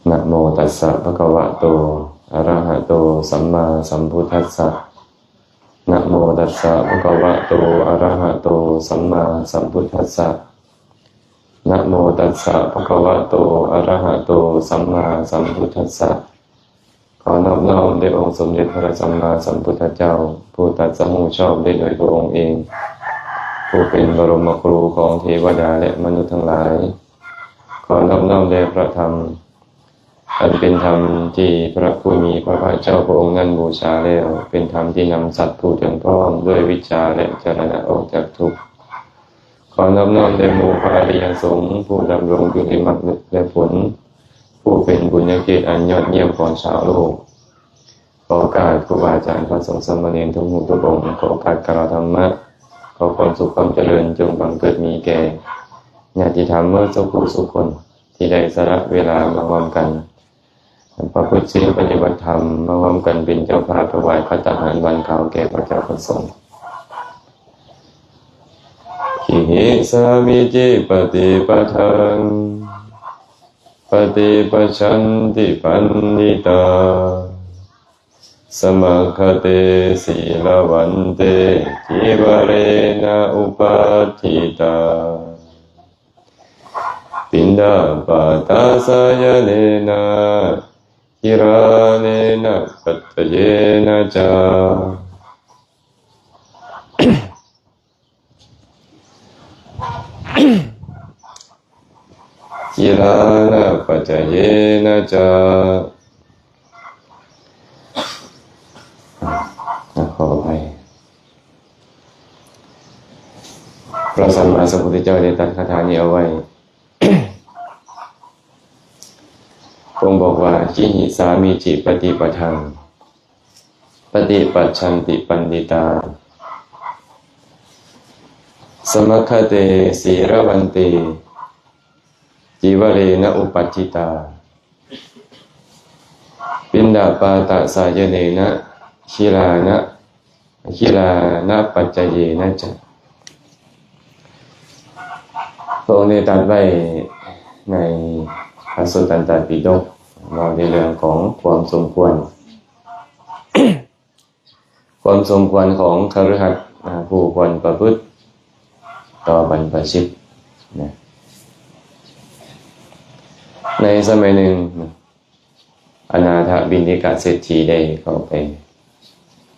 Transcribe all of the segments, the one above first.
นะโมตัสสะภะคะวะโตอะระหะโตสัมมาสัมพุทธัสสะนะโมตัสสะภะคะวะโตอะระหะโตสัมมาสัมพุทธัสสะนะโมตัสสะภะคะวะโตอะระหะโตสัมมาสัมพุทธัสสะขอนอบน้อมแด่องค์สมเด็จพระสัมมาสัมพุทธเจ้าผู้ตรัสรู้ชอบได้โดยพระองค์เองผู้เป็นบรมครูของเทวดาและมนุษย์ทั้งหลายขอนอบน้อมแด่พระธรรมอันเป็นธรรมที่พระผู้มีพระภาคเจ้าพระองค์นั้นบูชาแล้วเป็นธรรมที่นำสัตว์ผู้ถึงพร้อมด้วยวิชาและจรณะออกจากทุกข์ขอนอบน้อมแด่หมู่พระอริยสงฆ์ผู้ดำรงอยู่ในมรรคและผลผู้เป็นบุญญาเกตอันยอดเยี่ยมของชาวโลกขอโอกาสครูบาอาจารย์พระสงฆ์สามเณรทุกหมู่ทุกองค์ขอโอกาสกล่าวธรรมะขอความสุขความเจริญจงบังเกิดมีแก่ญาติธรรมเมื่อทุกผู้ทุกคนที่ได้สละเวลามาร่วมกันประพฤติศีลปฏิบัติธรรมมาร่วมกันเป็นเจ้าภาพถวายภัตตาหารวันข่าวแก่พระเจ้าพระสงฆ์ขิหิสามิจิปฏิปทังปฏิปัชชันติปันนิตาสมัคคเตศีลวันเตจิวเรนะอุปัฏฐิตาปิณฑาปาตาสายเนนะหิราเนนะปัตตเยนะจาหิรานะปัจจเยนะจาขออภัยพระสัมมาสัมพุทธเจ้าได้ตรัสคาถานี้เอาไว้พระองค์บอกว่าขิหิสามิจิปฏิปทังปฏิปัชชันติปันดิตาสมัคคเตศีรวันเตจิวเรนะอุปัฏฐิตาปิณฑาปาตสายเนนะหิรานะปัจจเยนะจาพระองค์ได้ตรัสไว้ในพระสุตตันตปิฎกเราในเรื่องของความสมควร ความสมควรของคฤหัสถ์ผู้ควรประพฤติต่อบรรพชิตนะในสมัยหนึ่งอนาถบิณฑิกเศรษฐีได้เข้าไป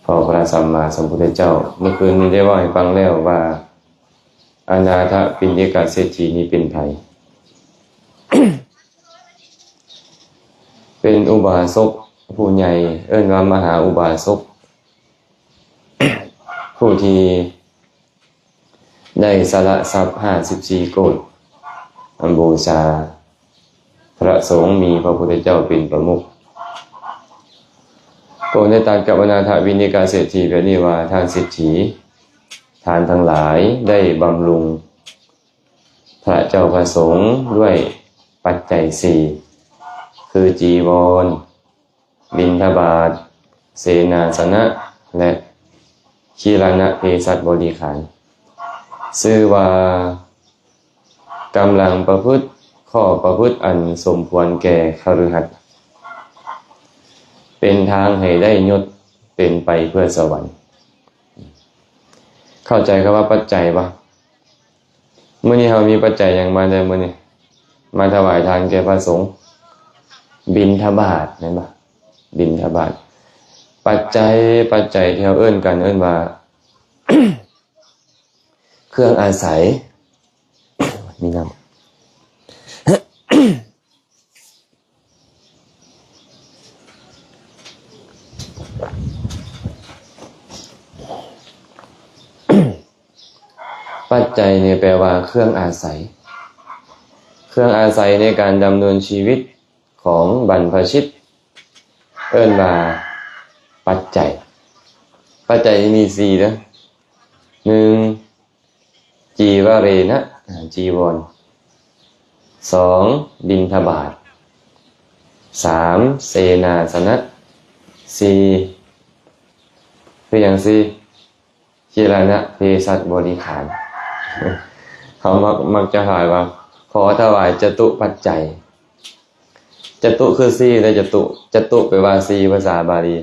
พอพระสัมมาสัมพุทธเจ้าเมื่อคืนนี้ได้ว่าให้ฟังแล้วว่าอนาถบิณฑิกเศรษฐีนี้เป็นไผ เป็นอุบาสกผู้ใหญ่เอิ้นว่ามหาอุบาสก ผู้ที่ได้สละทรัพย์54โกฏบูชาพระสงฆ์มีพระพุทธเจ้าเป็นประมุขพระองค์ได้ตรัสกับอนาถบิณฑิกเศรษฐีแบบนี้ว่าท่านเศรษฐีทานทั้งหลายได้บำรุงพระเจ้าพระสงฆ์ด้วยปัจจัย4คือจีวรบิณฑบาตเสนาสนะและคีรณะเภสัชบริขารชื่อว่ากำลังประพฤติข้อประพฤติอันสมควรแก่คฤหัสถ์เป็นทางให้ได้ยศเป็นไปเพื่อสวรรค์เข้าใจคำว่าปัจจัยปะเมื่อนี้เรามีปัจจัยอย่างมาในมื้อนี้มาถวายทานแก่พระสงฆ์บิณฑบาตเห็นปะบิณฑบาตปัจจัยที่เราเอิ้นกันเอิ้นว่า เครื่องอาศัยมีน้ำปัจจัยเนี่ยแปลว่าเครื่องอาศัยในการดำเนินชีวิตของบรรพชิตเอิ้นว่าปัจจัยมี4นะ1จีวเรนะจีวร2บิณฑบาต3เสนาสนะ4คืออย่างคีรณะเภสัชบริขารเขามักจะถามว่าขอถวายจตุปัจจัย จตุคือสีได้จตุแปลว่าสีภาษาบาลี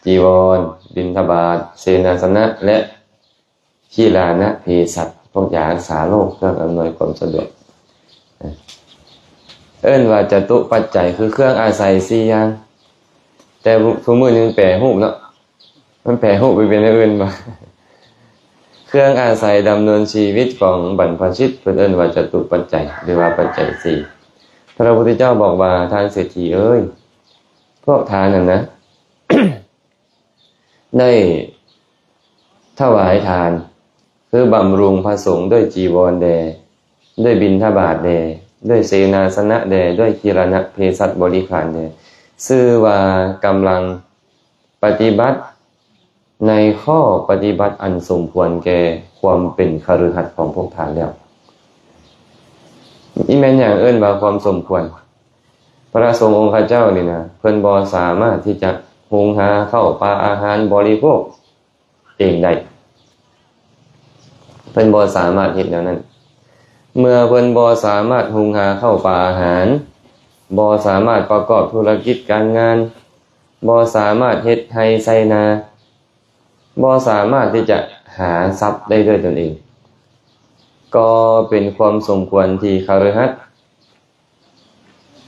จีวรบิณฑบาตเสนาสนะและขีลานะเภสัชพวกยารักษาโรคเครื่องอำนวยความสะดวกเอิ้นว่าจตุปัจจัยคือเครื่องอาศัย4อย่างแต่ทุกมื้อนี้มันแปรรูปเนาะมันแปรรูปไปเป็นอย่างอื่นบ่เครื่องอาศัยดำเนินชีวิตของบรรพชิตเพิ่นเอิ้นว่าจตุปัจจัยหรือว่าปัจจัย4พระพุทธเจ้าบอกว่าท่านเศรษฐีเอ้ยพวกทานนั่นนะ ได้ถวายทานคือบำรุงพระสงฆ์ด้วยจีวรแด่ด้วยบิณฑบาตแด่ด้วยเสนาสนะแด่ด้วยกีรณะเภสัชบริขารแด่ชื่อว่ากำลังปฏิบัติในข้อปฏิบัติอันสมควรแก่ความเป็นคฤหัสถ์ของพวกท่านแล้วอีแม่นอย่างเอิ้นว่าความสมควรพระสงฆ์องค์ข้าเจ้านี่นะเพิ่นบ่สามารถที่จะหุงหาข้าวปลาอาหารบริโภคเองได้เพิ่นบ่สามารถเฮ็ดแนวนั้นเมื่อเพิ่นบ่สามารถหุงหาข้าวปลาอาหารบ่สามารถประกอบธุรกิจการงานบ่สามารถเฮ็ดไร่ไร่นาบ่สามารถที่จะหาทรัพย์ได้ด้วยตนเองก็เป็นความสมควรที่คฤหัสถ์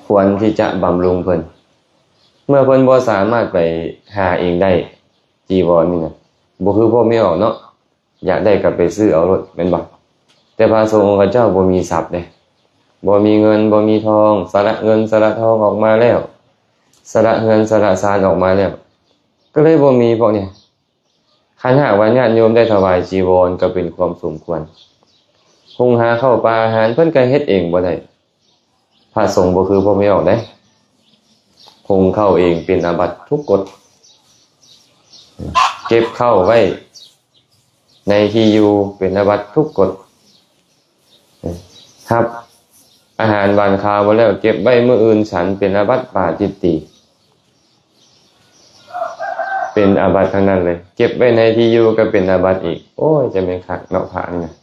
ควรที่จะบำรุงเพิ่นเมื่อเพิ่นบ่สามารถไปหาเองได้จีวรนี่นะบ่คือพวกไม่ออกเนาะอยากได้ก็ไปซื้อเอารถแม่นบ่แต่พระสงฆ์องค์เจ้าบ่มีทรัพย์เด้บ่มีเงินบ่มีทองสละเงินสละทองออกมาแล้วสละเงินสละทานออกมาแล้วก็เลยบ่มีพวกนี้คันหากว่าญาติโยมได้ถวายจีวรก็เป็นความสมควรหุงหาข้าวปลาอาหารเพิ่นก็เฮ็ดเองบ่ได้พระสงฆ์บ่คือพวกไม่ออกเด้หุงข้าวเองเป็นอาบัติทุกกฎเก็บข้าวไว้ในที่อยู่เป็นอาบัติทุกกฎครับอาหารหวานคาวบ่แล้วเก็บไว้มื้ออื่นฉันเป็นอาบัติปาจิตติเป็นอาบัติทั้งนั้นเลยเก็บไว้ในที่อยู่ก็เป็นอาบัติอีกโอ้ยจะเป็นคักเนาะพระนี่นะ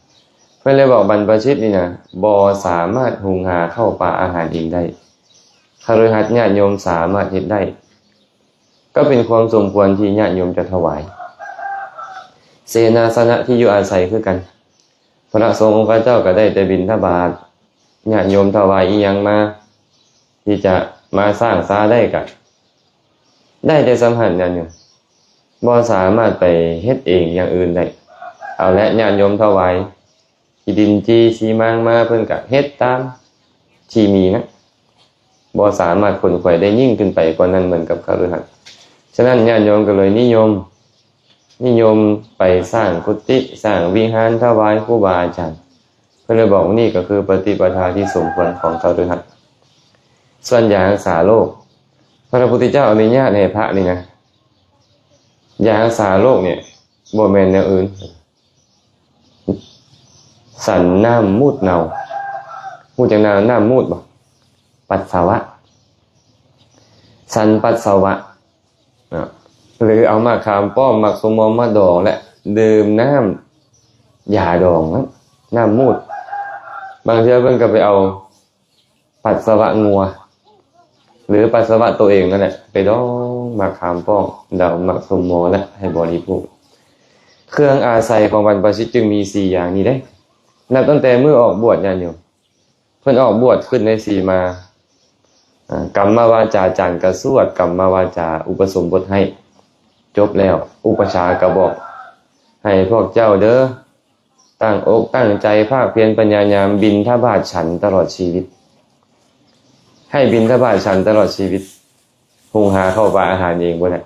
เพิ่นเลยบอกบรรพชิตนี่นะบ่สามารถหุงหาข้าวปลาอาหารเองได้คฤหัสถ์ญาติโยมสามารถเฮ็ดได้ก็เป็นความสมควรที่ญาติโยมจะถวายเสนาสนะที่อยู่อาศัยคือกันพระสงฆ์องค์เจ้าก็ได้แต่บิณฑบาตญาติโยมถวายอีหยังมาที่จะมาสร้างศาลาได้ก็ได้แต่สัมผัสญาติโยมบ่สามารถไปเฮ็ดเองอย่างอื่นได้เอาและญาติโยมถวายที่ดินจีสีมางมาเพิ่นก็เฮ็ดตามที่มีนะบ่สามารถขนขวายได้ยิ่งขึ้นไปกว่านั้นเหมือนกับคฤหัสถ์ฉะนั้นญาติโยมก็เลยนิยมไปสร้างกุฏิสร้างวิหารถวายครูบาอาจารย์เพิ่นเลยบอกว่านี่ก็คือปฏิปทาที่สมควรของคฤหัสถ์ส่วนยารักษาโรคพระพุทธเจ้าอนุญาตให้พระนี่นะยารักษาโรคเนี่ยบ่แม่นแนวอื่นสันน้ำมูดเน่ามูดจังน้ำมูดบ่ปัสสาวะสันปัสสาวะหรือเอามาขามป้อมมักสมมมาดองและดื่มน้ำยาดองน้ำมูดบางทีเพิ่นก็ไปเอาปัสสาวะงัวหรือปัสสาวะตัวเองนั่นแหละไปดองมาขามป้อมดาวมักสมมและให้บริโภคเครื่องอาศัยของบรรพชิตจึงมี4อย่างนี้ได้นับตั้งแต่เมื่อออกบวชญาติโยมเพิ่นออกบวชขึ้นในสีมากรรมวาจาจารย์กระสวดกรรมวาจาอุปสมบทให้จบแล้วอุปชาก็บอกให้พวกเจ้าเด้อตั้งอกตั้งใจภาคเพียรพยายามบิณฑบาตฉันตลอดชีวิตให้บิณฑบาตฉันตลอดชีวิตหุงหาข้าวปลาอาหารเองบ่ได้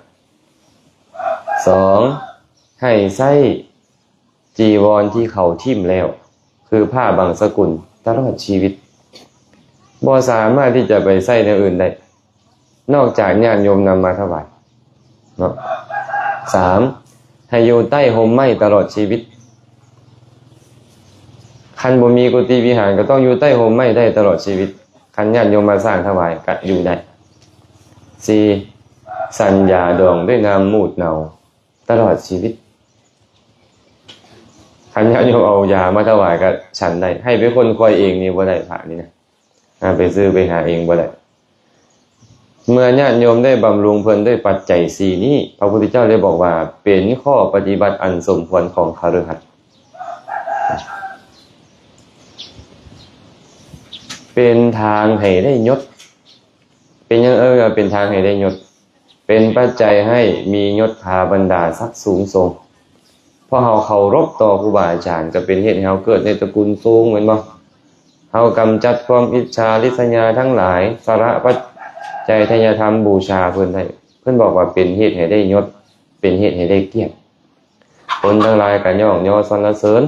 2ให้ใส่จีวรที่เขาทิ่มแล้วคือผ้าบางสกุลตลอดชีวิตบ่สามารถที่จะไปใส่ในอื่นได้นอกจากญาติโยมนำมาถวายเนาะ3ให้อยู่ใต้ห่มไม้ตลอดชีวิตคันบ่มีกุฏิวิหารก็ต้องอยู่ใต้ห่มไม้ได้ตลอดชีวิตคันญาติโยมมาสร้างถวายก็อยู่ได้4สัญญาดองด้วยน้ำมูดเน่าตลอดชีวิตคันญาติโยมเอายามาถวายก็ฉันได้ให้เป็นคนคอยเองนี่บ่ได้พระนี่นะไปซื้อไปหาเองบ่ได้ เมื่อญาติโยมได้บำรุงเพิ่นด้วยปัจจัยสี่นี้พระพุทธเจ้าได้บอกว่าเป็นข้อปฏิบัติอันสมควรของคฤหัสถ์เป็นทางให้ได้ยศเป็นยังเป็นทางให้ได้ยศเป็นปัจจัยให้มียศถาบรรดาศักดิ์สูงส่งเพราะเราเคารพต่อครูบาอาจารย์ก็เป็นเหตุให้เราเกิดในตระกูลสูงเหมือนบ่เรากำจัดความอิจฉาริษยาทั้งหลายสาระปัจจัยทายธรรมบูชาเพิ่นได้เพิ่นบอกว่าเป็นเหตุให้ได้ยศเป็นเหตุให้ได้เกียรติคนทั้งหลายก็ย่องย่อสรรเสริญ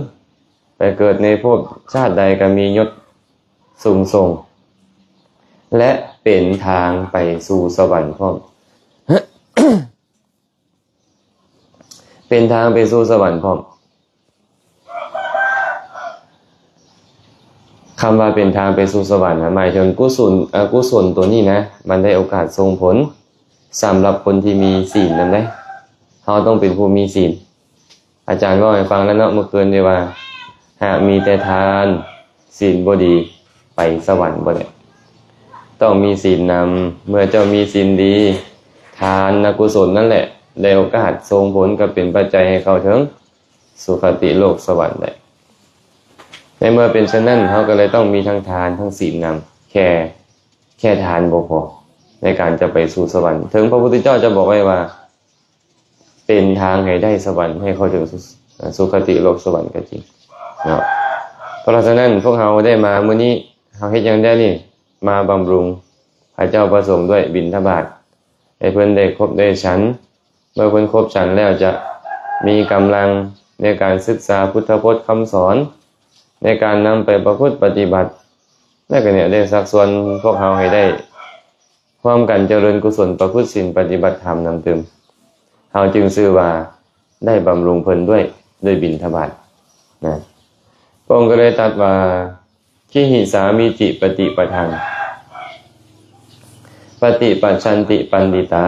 ไปเกิดในภพชาติใดก็มียศสูงส่งและเป็นทางไปสู่สวรรค์พร้อม เป็นทางไปสู่สวรรค์พร้อมคำว่าเป็นทางไปสู่สวรรค์หมายถึงกุศลตัวนี้นะมันได้โอกาสส่งผลสำหรับคนที่มีศีลนั่นได้เขาต้องเป็นผู้มีศีลอาจารย์ก็ให้ฟังแล้วเนาะเมื่อคืนนี้ว่าหากมีแต่ทานศีลบ่ดีไปสวรรค์บ่ได้ต้องมีศีลนำเมื่อเจ้ามีศีลดีทานกุศลนั่นแหละได้โอกาสส่งผลก็เป็นปัจจัยให้เขาถึงสุคติโลกสวรรค์ได้ในเมื่อเป็นเช่นนั้นเขาก็เลยต้องมีทั้งทานทั้งศีลนำแค่ทานบ่พอในการจะไปสู่สวรรค์ถึงพระพุทธเจ้าจะบอกไว้ว่าเป็นทางให้ได้สวรรค์ให้เขาถึงสุคติโลกสวรรค์ก็จริงเนาะเพราะฉะนั้นพวกเราได้มามื้อนี้เขาเฮ็ดหยังได้นี่มาบำรุงพระเจ้าประสงค์ด้วยบิณฑบาตให้เพิ่นได้ครบได้ฉันเมื่อเพิ่นครบฉันแล้วจะมีกำลังในการศึกษาพุทธพจน์คำสอนในการนำไปประพฤติปฏิบัติและก็เนี่ยได้สักส่วนพวกเราให้ได้ความกันเจริญกุศลประพฤติศีลปฏิบัติธรรมนำเติมเฮาจึงชื่อว่าได้บำรุงเพิ่นด้วยบิณฑบาตนะพระองค์ก็เลยตรัสว่าขิหิสามิจิปฏิปทังปฏิปัชชันติปันดิตา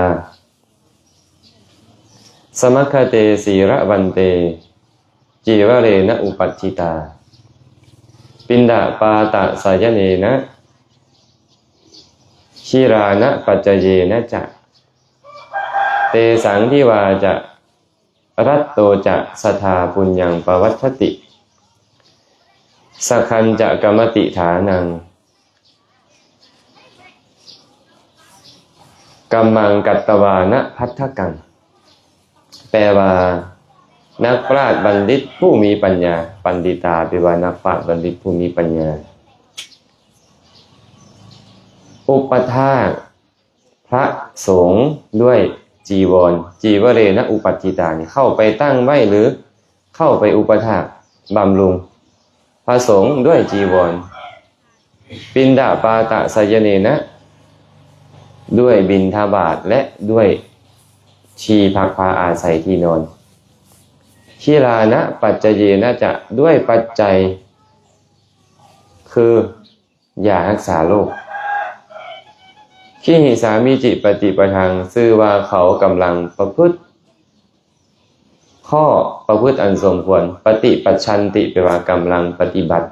สมัคคเตสีระวันเตจีวเรนะอุปัชชิตาปินดาปาตะสายเนนะชิรานะปัจจเยนะจะเตสังทิวาจะรัตโตจะสทาปุญญังปวัชชติสักขันจะกรรมติฐานังกัมมังกัตตวานะพัทธกังแปลว่านักปราชญ์บัณฑิตผู้มีปัญญาปันดิตาแปลว่านักปราชญ์บัณฑิตผู้มีปัญญาอุปถากพระสงฆ์ด้วยจีวรจีวเรนะอุปัชชิตานี่เข้าไปตั้งไว้หรือเข้าไปอุปถากบำรุงพระสงฆ์ด้วยจีวรปินดาปาตะสยเนนะด้วยบิณฑบาตและด้วยชีพักพาอาศัยที่นอนชิรานะปัจจเยนะจะด้วยปัจจัยคือยารักษาโรคขิหิสามิจิปฏิปทังชื่อว่าเขากำลังประพฤติข้อประพฤติอันสมควรปฏิปัชชันติแปลว่ากำลังปฏิบัติ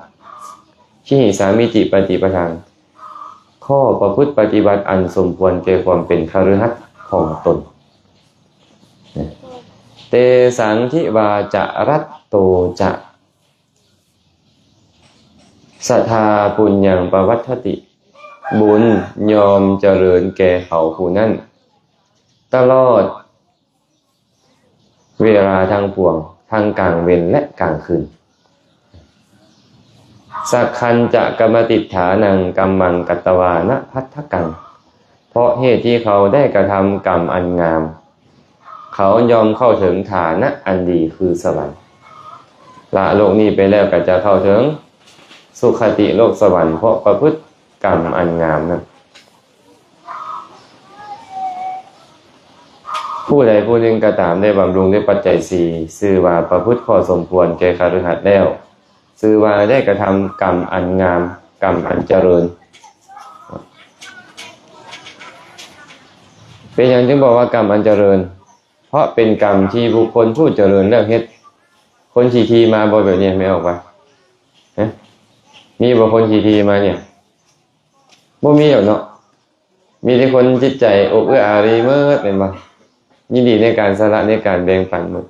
ขิหิสามิจิปฏิปทังข้อประพฤติปฏิบัติอันสมควรแก่ความเป็นคฤหัสถ์ของตนเตสังทิวาจะรัตโตจะสัทธาปุญญังปวัฏฐติบุญยอมเจริญแก่เขาผู้นั้นตลอดเวลาทั้งปวงทั้งกลางเวรและกลางคืนสักขันจะกรรมติฐานังกัมมังกัตตวานะพัทธกังเพราะเหตุที่เขาได้กระทำกรรมอันงามเขายอมเข้าถึงฐานะอันดีคือสวรรค์ละโลกนี้ไปแล้วก็จะเข้าถึงสุคติโลกสวรรค์เพราะประพฤติกรรมอันงามนั้นผู้ใดผู้หนึ่งก็ตามได้บำรุงด้วยปัจจัยสี่ชื่อว่าประพฤติข้อสมควรแก่คฤหัสถ์แล้วชื่อว่าได้กระทำกรรมอันงามกรรมอันเจริญเป็นอย่างจึงบอกว่ากรรมอันเจริญเพราะเป็นกรรมที่บุคคลผู้เจริญแล้วเฮ็ดคนขี่ทีมาบ่แบบนี้ไม่ออกปะมีบ่คนขี่ทีมาเนี่ยบ่มีหรอกเนาะ มีแต่คนจิตใจอบเอื้ออารีเมื่อเป็นบ่ยินดีในการสละในการแบ่งปันหมด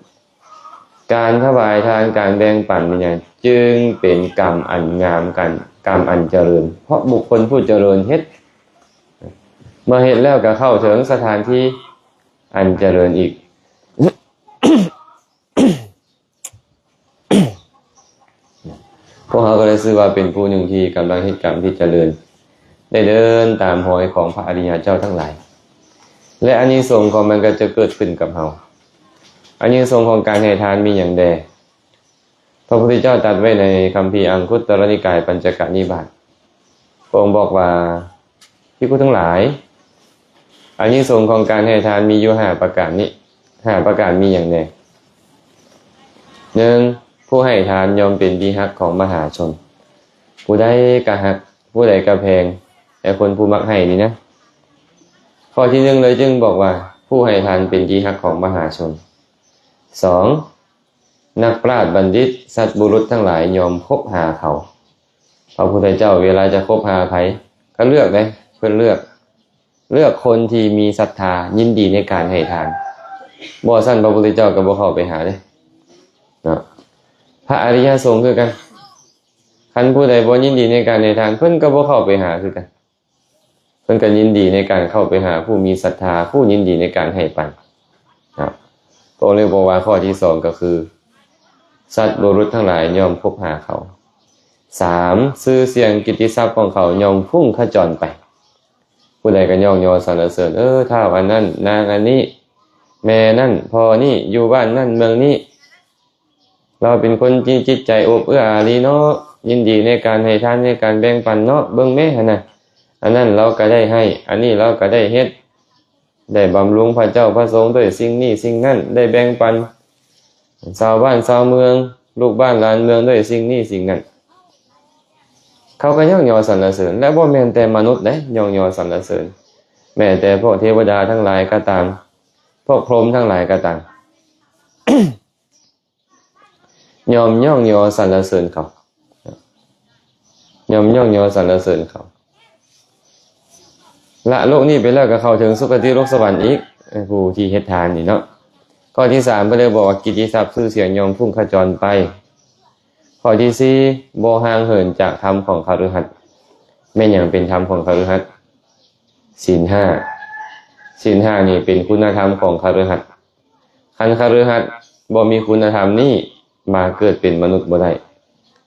การถวายทานการแบ่งปันนี่จึงเป็นกรรมอันงามกันกรรมอันเจริญเพราะบุคคลผู้เจริญเฮ็ดเมื่อเฮ็ดแล้วก็เข้าถึงสถานที่อันเจริญอีก พวกเขาก็เลยชื่อว่าเป็นผู้หนึ่งที่กำลังเฮ็ดกรรมที่เจริญได้เดินตามรอยของพระอริยเจ้าทั้งหลายและอานิสงส์ของมันก็จะเกิดขึ้นกับเราอานิสงส์ของการให้ทานมีอย่างใดพระพุทธเจ้าตรัสไว้ในคัมภีร์อังคุตรนิกายปัญจกนิบาตพระองค์บอกว่าภิกษุทั้งหลายอานิสงส์ของการให้ทานมีอยู่5ประการนี้5ประการมีอย่างใด 1. ผู้ให้ทานย่อมเป็นที่ฮักของมหาชนผู้ใดก็ฮักผู้ใดก็แพงแต่คนผู้มักให้นี่นะข้อที่1เลยจึงบอกว่าผู้ให้ทานเป็นที่ฮักของมหาชน 2. นักปราชญ์บัณฑิตสัตบุรุษทั้งหลายยอมคบหาเขาพระพุทธเจ้าเวลาจะคบหาใครก็เลือกเลยเพื่อเลือกคนที่มีศรัทธายินดีในการให้ทานบ่ซั่นพระพุทธเจ้าก็บ่เข้าไปหาเด้เนาะพระอริยสงฆ์คือกันคันผู้ใดบ่ยินดีในการให้ทานเพิ่นก็บ่เข้าไปหาคือกันเพิ่นก็ยินดีในการเข้าไปหาผู้มีศรัทธาผู้ยินดีในการให้ปันครับก็เลยบอกว่าข้อที่2ก็คือสัตว์บุรุษทั้งหลายยอมคบหาเขา 3. ชื่อเสียงกิตติศัพท์ของเขาย่อมพุ่งขจรไปผู้ใดก็ย่องยอสรรเสริญถ้าวันนั้นนางอันนี้แม่นั่นพ่อนี่อยู่บ้านนั่นเมืองนี้เราเป็นคนจิตใจอบเอื้ออารีเนาะยินดีในการให้ทานในการแบ่งปันเนาะเบิ่งแม่หั่นน่ะอันนั้นเราก็ได้ให้อันนี้เราก็ได้เฮ็ดได้บำรุงพระเจ้าพระสงฆ์ด้วยสิ่งนี้สิ่งนั้นได้แบ่งปันชาวบ้านชาวเมืองลูกบ้านหลานเมืองด้วยสิ่งนี้สิ่งนั้นเขาก็ย่องยอสรรเสริญและบ่แม่นแต่มนุษย์เด้ย่องยอสรรเสริญแม้แต่พวกเทวดาทั้งหลายก็ตามพวกพรหมทั้งหลายก็ตาม ยอมย่องยอสรรเสริญเขายอมย่องยอสรรเสริญเขาละโลกนี้ไปแล้วก็เข้าถึงสุคติโลกสวรรค์อีกผู้ที่เฮ็ดทานนี่เนาะข้อที่3เพิ่นเลยบอกว่ากิตติศัพท์ชื่อเสียงยอมพุ่งขจรไปข้อที่4บ่ห่างเหินจากธรรมของคฤหัสถ์แม่นหยังเป็นธรรมของคฤหัสถ์ศีล5ศีล5นี่เป็นคุณธรรมของคฤหัสถ์คันคฤหัสถ์บ่มีคุณธรรมนี้มาเกิดเป็นมนุษย์บ่ได้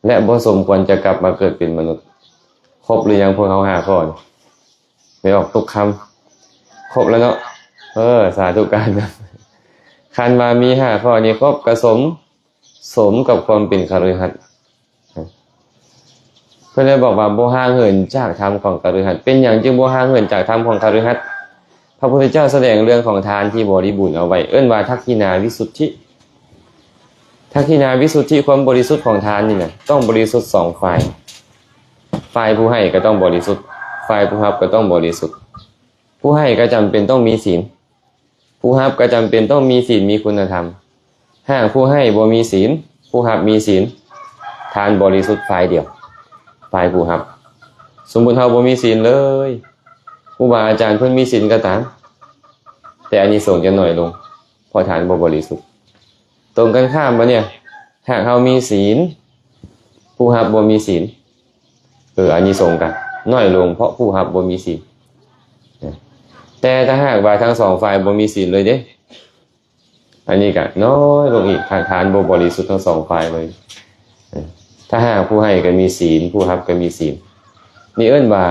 และบ่สมควรจะกลับมาเกิดเป็นมนุษย์ครบหรือยังพวกเรา5ข้อไม่ออกทุกคำครบแล้วเนาะสาธุการนะคันมามี5ข้อนี้ครบกระสมกับความเป็นคฤหัสถ์เพิ่นเลยบอกว่าบ่ห่างเหินจากธรรมของคฤหัสถ์เป็นหยังจึงบ่ห่างเหินจากธรรมของคฤหัสถ์พระพุทธเจ้าแสดงเรื่องของทานที่บริบูรณ์เอาไว้เอิ้นว่าทักขินาวิสุทธิทักขินาวิสุทธิความบริสุทธิ์ของทานนี่นะต้องบริสุทธิ์2ฝ่ายผู้ให้ก็ต้องบริสุทธิ์ฝ่ายผู้รับก็ต้องบริสุทธิ์ผู้ให้ก็จำเป็นต้องมีศีลผู้รับก็จำเป็นต้องมีศีลมีคุณธรรมหากผู้ให้บ่มีศีลผู้รับมีศีลทานบริสุทธิ์ฝ่ายเดียวฝ่ายผู้รับสมมุติเฮาบ่มีศีลเลยครูบาอาจารย์เพิ่นมีศีลก็ตามแต่อานิสงส์จะน้อยลงเพราะทานบ่บริสุทธิ์ตรงกันข้ามบ่เนี่ยหากเฮามีศีลผู้รับบ่มีศีลอานิสงส์ก็น้อยลงเพราะผู้รับบ่มีศีลแต่ถ้าหากว่าทั้ง2ฝ่ายบ่มีศีลเลยเด้อันนี้ก็น้อยลงอีกทานบ่บริสุทธิ์ทั้ง2ฝ่ายเลยถ้าหากผู้ให้ก็มีศีลผู้รับก็มีศีลนี่เอิ้นว่า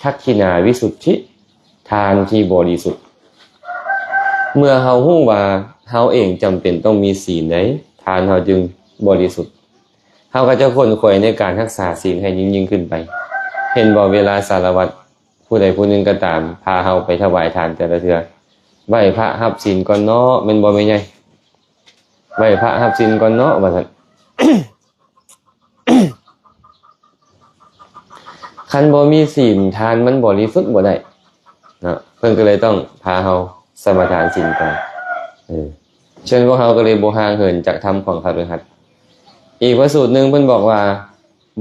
ทักขินาวิสุทธิทานที่บริสุทธิ์เมื่อเฮาฮู้ว่าเฮาเองจำเป็นต้องมีศีลได้ทานเฮาจึงบริสุทธิ์เฮาก็จะค้นคว้าในการรักษาศีลให้ยิ่งขึ้นไปเห็นบ่เวลาสารวัตรผู้ใดผู้หนึ่งก็ตามพาเฮาไปถวายทานแต่ละเทื่อไหว้พระรับศีลก่อนเนาะแม่นบ่แม่ใหญ่ไหว้พระรับศีลก่อนเนาะว่าซั่น คันบ่มีศีลทานมันบริสุทธิ์บ่ได้เนาะเพิ่นก็เลยต้องพาเฮาสมาทานศีลก่อนเชิญพวกเฮาก็เลยบ่ห่างเหินจากธรรมของคฤหัสถ์อีกพระสูตรนึงเพิ่นบอกว่า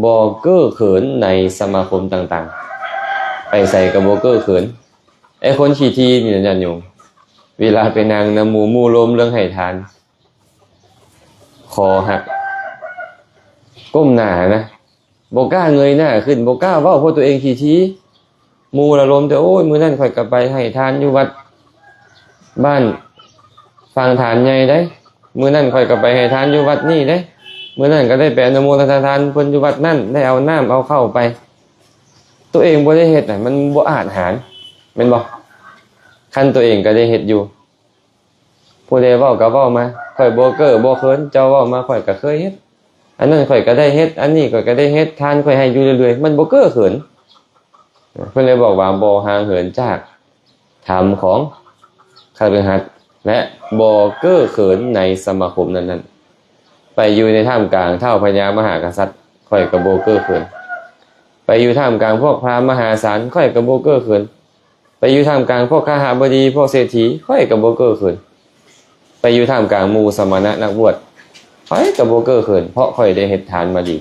บ่เก้อเขินในสมาคมต่างๆไปใส่ก็บ่เก้อเขิน ไอ้คนขี้ทีนี่ญาติโยมเวลาไปนางนำหมู่ลมเรื่องให้ทานคอหักก้มหน้านะบ่กล้าเงยหน้าขึ้นบ่กล้าเว้าเพราะตัวเองขี้ทีหมู่ละลมแต่โอ้ยมื้อนั้นข่อยก็ไปให้ทานอยู่วัดบ้านฟังฐานใหญ่ได้มื้อนั้นข่อยก็ไปให้ทานอยู่วัดนี่ได้มื้อนั้นก็ได้ไปอนุโมทนาทานเพิ่นอยู่วัดนั่นได้เอาน้ำเอาเข้าไปตัวเองบ่ได้เฮ็ดน่ะมันบ่อาจหารแม่นบ่คันตัวเองก็ได้เฮ็ดอยู่ผู้ใดเว้าก็เว้ามาข่อยบ่เก้อบ่เขินเจ้าเว้ามาข่อยก็เคยเฮ็ดอันนั้นข่อยก็ได้เฮ็ดอันนี้ข่อยก็ได้เฮ็ดทานข่อยให้อยู่เรื่อยๆมันบ่เก้อเขินเพิ่นเลยบอกว่าบ่ห่างเหินจากธรรมของคฤหัสถ์และบ่เก้อเขินในสมาคมนั้นๆไปอยู่ในท่ามกลางเท้าพญามหากษัตริย์ข่อยก็บ่เก้อเขินไปอยู่ท่ามกลางพวกพราหมณ์มหาศาลข่อยก็บ่เก้อเขินไปอยู่ท่ามกลางพวกข้าหบดีพวกเศรษฐีข่อยก็บ่เก้อเขินไปอยู่ท่ามกลางหมู่สมณะนักบวชข่อยก็บ่เก้อเขินเพราะข่อยได้เฮ็ดทานมาดี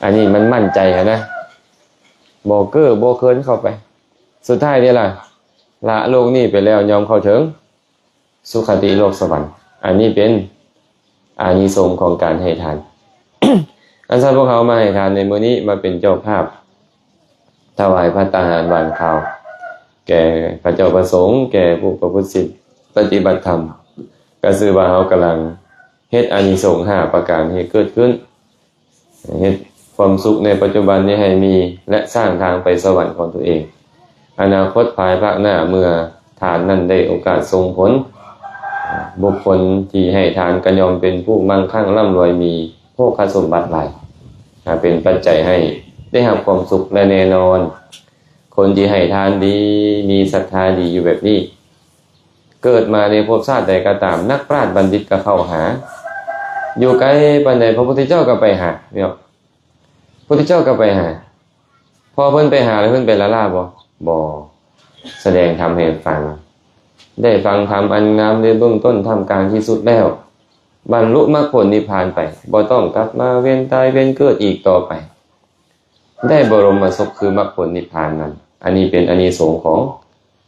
อันนี้มันมั่นใจนะบ่เก้อบ่เขินเข้าไปสุดท้ายนี่ล่ะละโลกนี้ไปแล้วยอมเข้าถึงสุคติโลกสวรรค์อันนี้เป็นอานิสงส์ของการให้ทาน อันฉะนั้นพวกเขามาให้ทานในมื้อนี้มาเป็นเจ้าภาพถวายภัตตาหารหวานข้าวแก่พระเจ้าประสงค์แก่ผู้ประพฤติศีลปฏิบัติธรรมก็คือว่าเขากำลังเฮ็ดอานิสงส์5ประการให้เกิดขึ้นเฮ็ดความสุขในปัจจุบันนี้ให้มีและสร้างทางไปสวรรค์ของตัวเองอนาคตภายภาคหน้าเมื่อทานนั้นได้โอกาสส่งผลบุคคลที่ให้ทานก็ย่อมเป็นผู้มั่งคั่งร่ำรวยมีโภคสมบัติหลายเป็นปัจจัยให้ได้รับความสุขและแน่นอนคนที่ให้ทานดีมีศรัทธาดีอยู่แบบนี้เกิดมาในภพชาติใดก็ตามนักปราชญ์บัณฑิตก็เข้าหาอยู่ใกล้ปานใดพระพุทธเจ้าก็ไปหาเนี่ยพระพุทธเจ้าก็ไปหาพอเพิ่นไปหาแล้วเพิ่นไปละลาบ่แสดงธรรมให้ฟังได้ฟังธรรมอันงามในเบื้องต้นทำกลางที่สุดแล้วบรรลุมรรคผลนิพพานไปบ่ต้องกลับมาเวียนตายเวียนเกิดอีกต่อไปได้บรมสุขคือมรรคผลนิพพานนั้นอันนี้เป็นอานิสงส์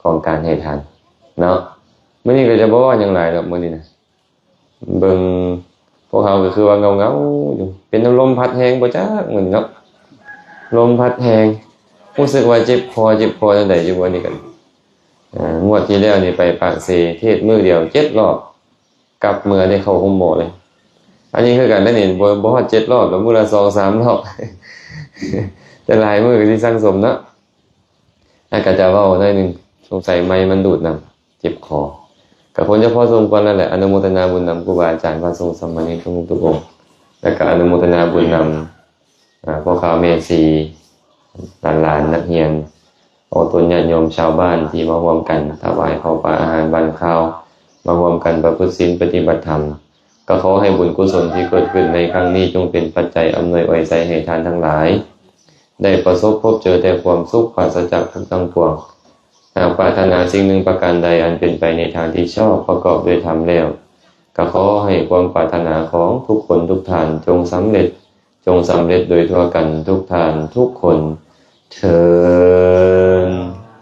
ของการให้ทานเนาะมื้อนี้ก็จะบ่ว่าหยังหลายดอกมื้อนี้นะเบิ่งพวกเขาก็คือว่าเงาๆอยู่เป็นลมพัดแฮงบ่จักมื้อนี้เนาะลมพัดแฮงรู้สึกว่าเจ็บคอจังได๋อยู่วันนี้กันงวดที่แล้วนี่ไปปากเซเทศมื้อเดียว7รอบกลับเมื่อได้เข้าห้องหมอเลยอันนี้คือกันได้นี่บ่ฮอด7รอบแล้วมื้อละ 2-3 รอบ แต่หลายมื้อก็สิสั่งสมเนาะก็จะเว้าหน่อยนึงสงสัยไมค์มันดูดนำเจ็บคอก็ควรจะพอสมควรนั่นแหละอนุโมทนาบุญนำครูบาอาจารย์พระสงฆ์สามเณรทุกองค์แล้วก็อนุโมทนาบุญนำพ่อค้าแม่ชีหลานนักเรียนตนญาติโยมชาวบ้านที่มาร่วมกันถวายข้าวปลาอาหารบานข้าวมาร่วมกันประพฤติศีลปฏิบัติธรรมก็ขอให้บุญกุศลที่เกิดขึ้นในครั้งนี้จงเป็นปัจจัยอำนวยอวยใจให้ทานทั้งหลายได้ประสบพบเจอแต่ความสุขปราศจากทุกข์ทั้งปวงหากปรารถนาสิ่งหนึ่งประการใดอันเป็นไปในทางที่ชอบประกอบด้วยธรรมแล้วก็ขอให้ความปรารถนาของทุกคนทุกท่านจงสำเร็จโดยทั่วกันทุกท่านทุกคนเทอญ